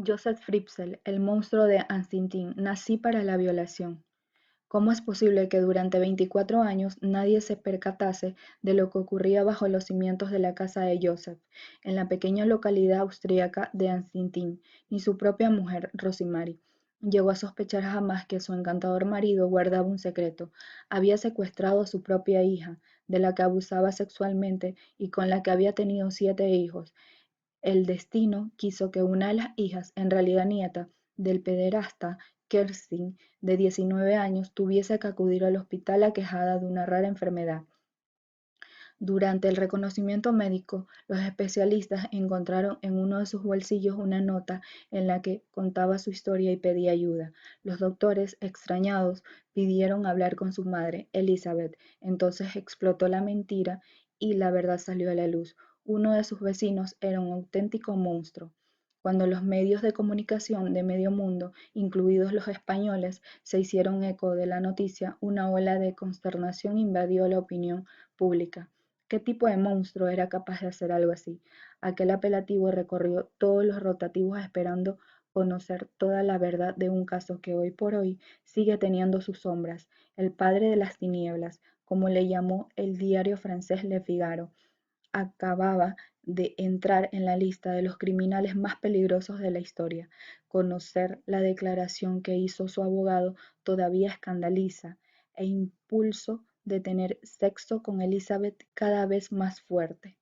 Joseph Fritzl, el monstruo de Ansitin, nací para la violación. ¿Cómo es posible que durante 24 años nadie se percatase de lo que ocurría bajo los cimientos de la casa de Joseph, en la pequeña localidad austríaca de Ansitin, ni su propia mujer, Rosemary? Llegó a sospechar jamás que su encantador marido guardaba un secreto. Había secuestrado a su propia hija, de la que abusaba sexualmente y con la que había tenido 7 hijos. El destino quiso que una de las hijas, en realidad nieta del pederasta Kerstin, de 19 años, tuviese que acudir al hospital aquejada de una rara enfermedad. Durante el reconocimiento médico, los especialistas encontraron en uno de sus bolsillos una nota en la que contaba su historia y pedía ayuda. Los doctores, extrañados, pidieron hablar con su madre, Elizabeth. Entonces explotó la mentira y la verdad salió a la luz. Uno de sus vecinos era un auténtico monstruo. Cuando los medios de comunicación de medio mundo, incluidos los españoles, se hicieron eco de la noticia, una ola de consternación invadió la opinión pública. ¿Qué tipo de monstruo era capaz de hacer algo así? Aquel apelativo recorrió todos los rotativos esperando conocer toda la verdad de un caso que hoy por hoy sigue teniendo sus sombras. El padre de las tinieblas, como le llamó el diario francés Le Figaro, acababa de entrar en la lista de los criminales más peligrosos de la historia. Conocer la declaración que hizo su abogado todavía escandaliza e impulso de tener sexo con Elizabeth cada vez más fuerte.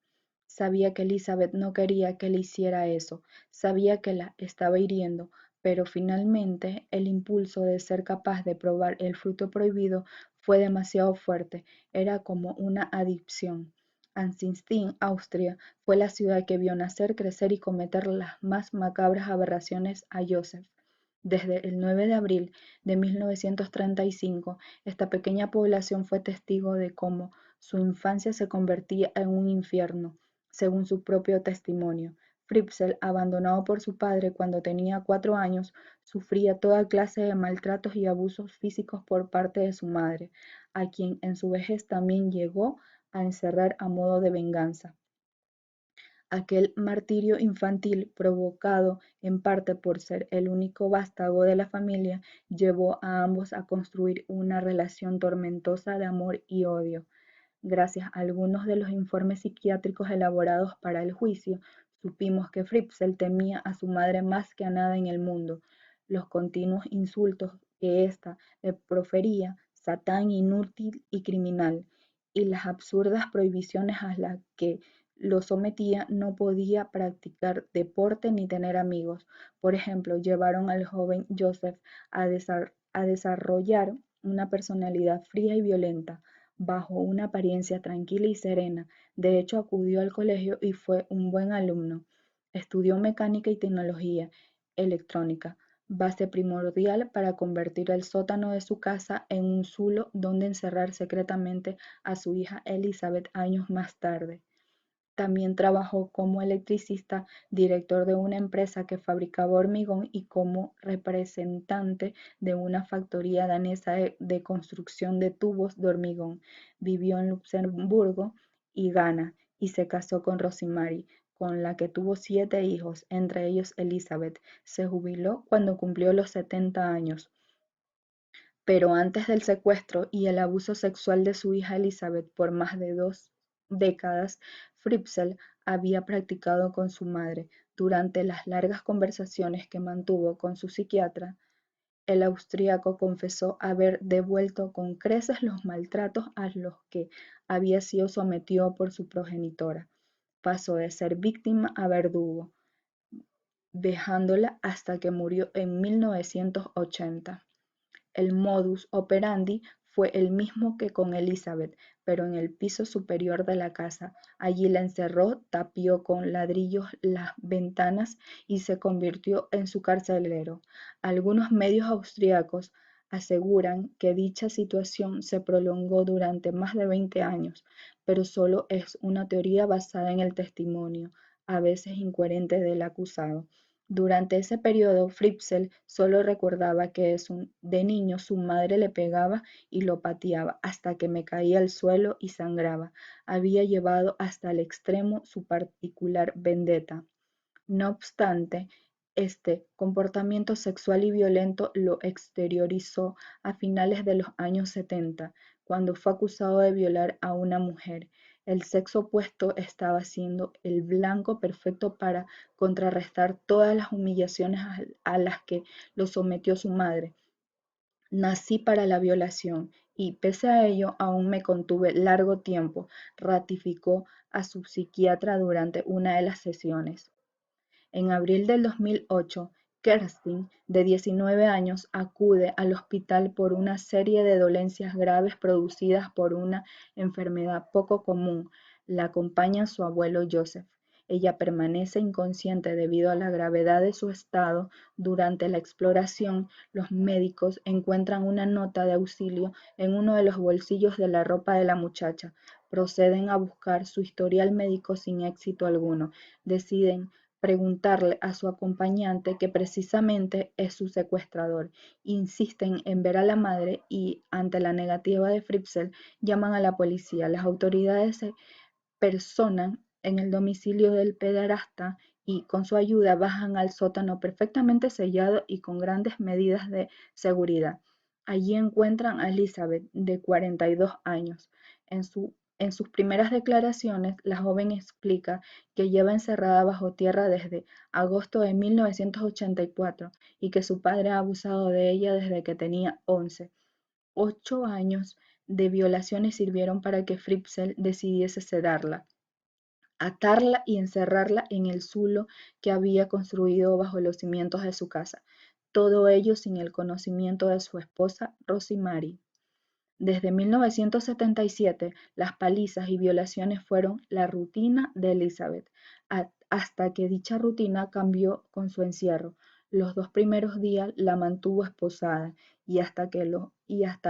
Sabía que Elizabeth no quería que le hiciera eso, sabía que la estaba hiriendo, pero finalmente el impulso de ser capaz de probar el fruto prohibido fue demasiado fuerte, era como una adicción. Ansinstin, Austria, fue la ciudad que vio nacer, crecer y cometer las más macabras aberraciones a Joseph. Desde el 9 de abril de 1935, esta pequeña población fue testigo de cómo su infancia se convertía en un infierno, según su propio testimonio. Fritzl, abandonado por su padre cuando tenía 4 años, sufría toda clase de maltratos y abusos físicos por parte de su madre, a quien en su vejez también llegó a encerrar a modo de venganza. Aquel martirio infantil, provocado en parte por ser el único vástago de la familia, llevó a ambos a construir una relación tormentosa de amor y odio. Gracias a algunos de los informes psiquiátricos elaborados para el juicio, supimos que Fritzl temía a su madre más que a nada en el mundo. Los continuos insultos que ésta le profería, Satán inútil y criminal, y las absurdas prohibiciones a las que lo sometía, no podía practicar deporte ni tener amigos. Por ejemplo, llevaron al joven Joseph a desarrollar una personalidad fría y violenta, bajo una apariencia tranquila y serena. De hecho, acudió al colegio y fue un buen alumno. Estudió mecánica y tecnología electrónica, base primordial para convertir el sótano de su casa en un zulo donde encerrar secretamente a su hija Elizabeth años más tarde. También trabajó como electricista, director de una empresa que fabricaba hormigón y como representante de una factoría danesa de construcción de tubos de hormigón. Vivió en Luxemburgo y Ghana y se casó con Rosemary, con la que tuvo 7 hijos, entre ellos Elizabeth. Se jubiló cuando cumplió los 70 años. Pero antes del secuestro y el abuso sexual de su hija Elizabeth por más de 2 décadas, Fritzl había practicado con su madre. Durante las largas conversaciones que mantuvo con su psiquiatra, el austríaco confesó haber devuelto con creces los maltratos a los que había sido sometido por su progenitora. Pasó de ser víctima a verdugo, dejándola hasta que murió en 1980. El modus operandi fue el mismo que con Elizabeth, pero en el piso superior de la casa. Allí la encerró, tapió con ladrillos las ventanas y se convirtió en su carcelero. Algunos medios austríacos aseguran que dicha situación se prolongó durante más de 20 años, pero solo es una teoría basada en el testimonio, a veces incoherente del acusado. Durante ese periodo, Fritzl solo recordaba que de niño su madre le pegaba y lo pateaba hasta que me caía al suelo y sangraba. Había llevado hasta el extremo su particular vendetta. No obstante, Este comportamiento sexual y violento lo exteriorizó a finales de los años 70, cuando fue acusado de violar a una mujer. El sexo opuesto estaba siendo el blanco perfecto para contrarrestar todas las humillaciones a las que lo sometió su madre. Nací para la violación y, pese a ello, aún me contuve largo tiempo, ratificó a su psiquiatra durante una de las sesiones. En abril del 2008, Kerstin, de 19 años, acude al hospital por una serie de dolencias graves producidas por una enfermedad poco común. La acompaña su abuelo Joseph. Ella permanece inconsciente debido a la gravedad de su estado. Durante la exploración, los médicos encuentran una nota de auxilio en uno de los bolsillos de la ropa de la muchacha. Proceden a buscar su historial médico sin éxito alguno. Deciden preguntarle a su acompañante, que precisamente es su secuestrador. Insisten en ver a la madre y, ante la negativa de Fritzl, llaman a la policía. Las autoridades se personan en el domicilio del pederasta y, con su ayuda, bajan al sótano perfectamente sellado y con grandes medidas de seguridad. Allí encuentran a Elizabeth, de 42 años. En sus primeras declaraciones, la joven explica que lleva encerrada bajo tierra desde agosto de 1984 y que su padre ha abusado de ella desde que tenía 11. 8 años de violaciones sirvieron para que Fritzl decidiese sedarla, atarla y encerrarla en el zulo que había construido bajo los cimientos de su casa. Todo ello sin el conocimiento de su esposa Rosemary. Desde 1977, las palizas y violaciones fueron la rutina de Elizabeth, hasta que dicha rutina cambió con su encierro. Los 2 primeros días la mantuvo esposada y hasta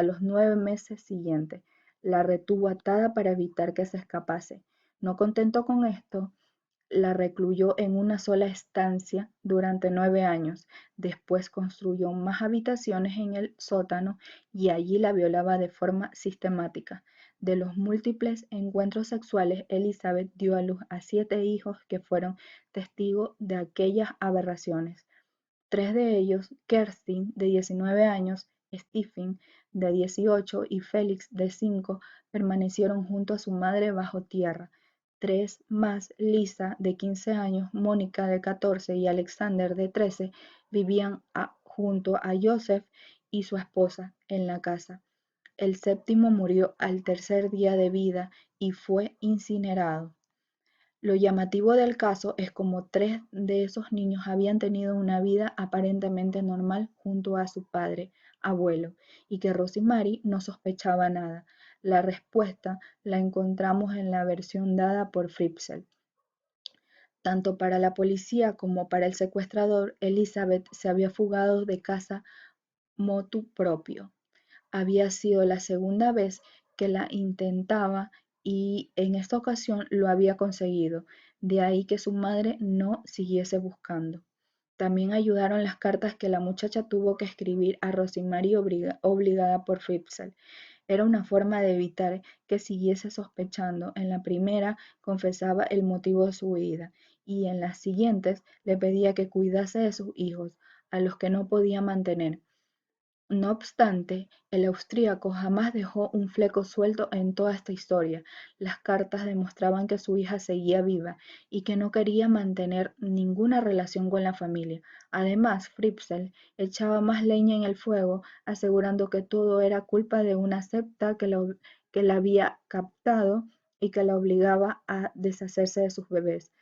los 9 meses siguientes la retuvo atada para evitar que se escapase. No contento con esto, la recluyó en una sola estancia durante 9 años. Después construyó más habitaciones en el sótano y allí la violaba de forma sistemática. De los múltiples encuentros sexuales, Elizabeth dio a luz a 7 hijos que fueron testigos de aquellas aberraciones. 3 de ellos, Kerstin, de 19 años, Stephen, de 18 y Felix, de 5, permanecieron junto a su madre bajo tierra. 3 más, Lisa, de 15 años, Mónica, de 14 y Alexander, de 13, vivían junto a Joseph y su esposa en la casa. El séptimo murió al tercer día de vida y fue incinerado. Lo llamativo del caso es cómo 3 de esos niños habían tenido una vida aparentemente normal junto a su padre, abuelo, y que Rosemary no sospechaba nada. La respuesta la encontramos en la versión dada por Fritzl. Tanto para la policía como para el secuestrador, Elizabeth se había fugado de casa motu propio. Había sido la segunda vez que la intentaba y en esta ocasión lo había conseguido, de ahí que su madre no siguiese buscando. También ayudaron las cartas que la muchacha tuvo que escribir a Rosemary obligada por Fritzl. Era una forma de evitar que siguiese sospechando. En la primera confesaba el motivo de su huida y en las siguientes le pedía que cuidase de sus hijos, a los que no podía mantener. No obstante, el austríaco jamás dejó un fleco suelto en toda esta historia. Las cartas demostraban que su hija seguía viva y que no quería mantener ninguna relación con la familia. Además, Fritzl echaba más leña en el fuego, asegurando que todo era culpa de una secta que la había captado y que la obligaba a deshacerse de sus bebés.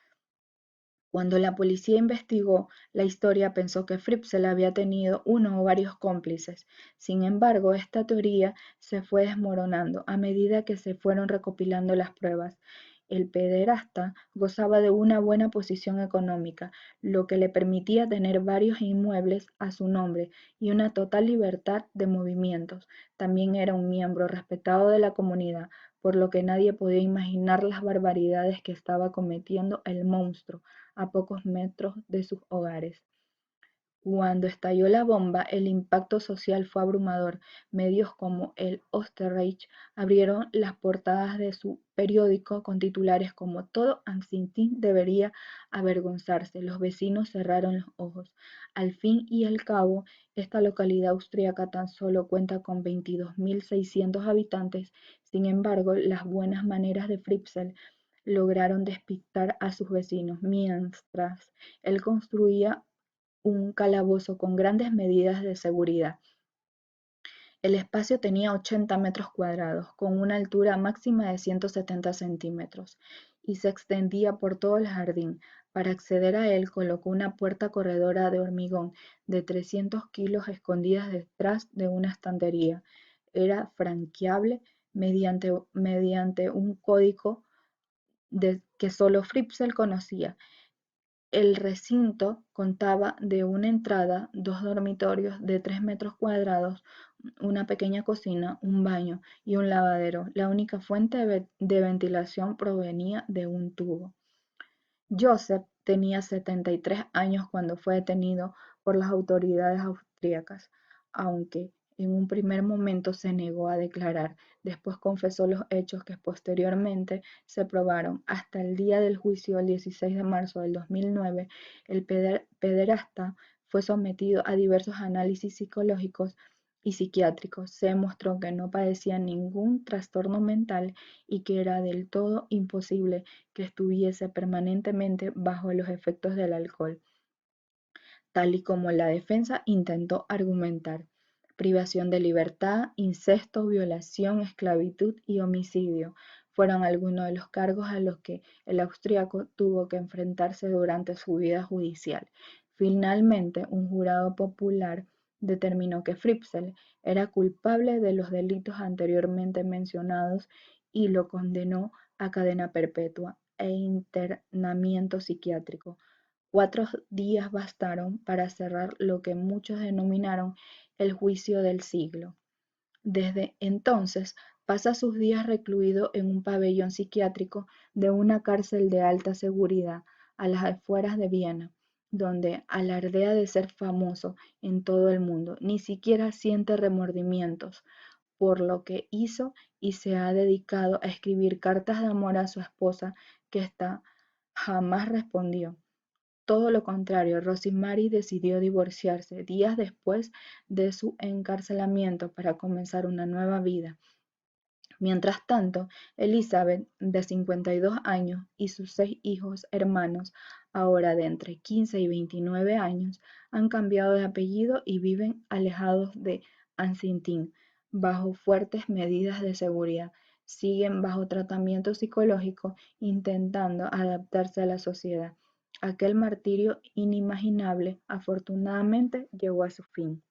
Cuando la policía investigó la historia, pensó que Fritzl había tenido uno o varios cómplices. Sin embargo, esta teoría se fue desmoronando a medida que se fueron recopilando las pruebas. El pederasta gozaba de una buena posición económica, lo que le permitía tener varios inmuebles a su nombre y una total libertad de movimientos. También era un miembro respetado de la comunidad, por lo que nadie podía imaginar las barbaridades que estaba cometiendo el monstruo a pocos metros de sus hogares. Cuando estalló la bomba, el impacto social fue abrumador. Medios como el Österreich abrieron las portadas de su periódico con titulares como "Todo Anxintin debería avergonzarse". Los vecinos cerraron los ojos. Al fin y al cabo, esta localidad austríaca tan solo cuenta con 22.600 habitantes. Sin embargo, las buenas maneras de Fritzl lograron despistar a sus vecinos. Mientras él construía un calabozo con grandes medidas de seguridad. El espacio tenía 80 metros cuadrados, con una altura máxima de 170 centímetros, y se extendía por todo el jardín. Para acceder a él colocó una puerta corredora de hormigón de 300 kilos escondida detrás de una estantería. Era franqueable mediante un código que solo Fritzl conocía. El recinto contaba de una entrada, dos dormitorios de 3 metros cuadrados, una pequeña cocina, un baño y un lavadero. La única fuente de ventilación provenía de un tubo. Joseph tenía 73 años cuando fue detenido por las autoridades austríacas, aunque en un primer momento se negó a declarar. Después confesó los hechos que posteriormente se probaron. Hasta el día del juicio, el 16 de marzo del 2009, el pederasta fue sometido a diversos análisis psicológicos y psiquiátricos. Se demostró que no padecía ningún trastorno mental y que era del todo imposible que estuviese permanentemente bajo los efectos del alcohol, tal y como la defensa intentó argumentar. Privación de libertad, incesto, violación, esclavitud y homicidio fueron algunos de los cargos a los que el austríaco tuvo que enfrentarse durante su vida judicial. Finalmente, un jurado popular determinó que Fritzl era culpable de los delitos anteriormente mencionados y lo condenó a cadena perpetua e internamiento psiquiátrico. 4 días bastaron para cerrar lo que muchos denominaron el juicio del siglo. Desde entonces pasa sus días recluido en un pabellón psiquiátrico de una cárcel de alta seguridad a las afueras de Viena, donde alardea de ser famoso en todo el mundo. Ni siquiera siente remordimientos por lo que hizo y se ha dedicado a escribir cartas de amor a su esposa, que ésta jamás respondió. Todo lo contrario, Rosemary decidió divorciarse días después de su encarcelamiento para comenzar una nueva vida. Mientras tanto, Elizabeth, de 52 años, y sus 6 hijos hermanos, ahora de entre 15 y 29 años, han cambiado de apellido y viven alejados de Ansintín, bajo fuertes medidas de seguridad. Siguen bajo tratamiento psicológico, intentando adaptarse a la sociedad. Aquel martirio inimaginable, afortunadamente, llegó a su fin.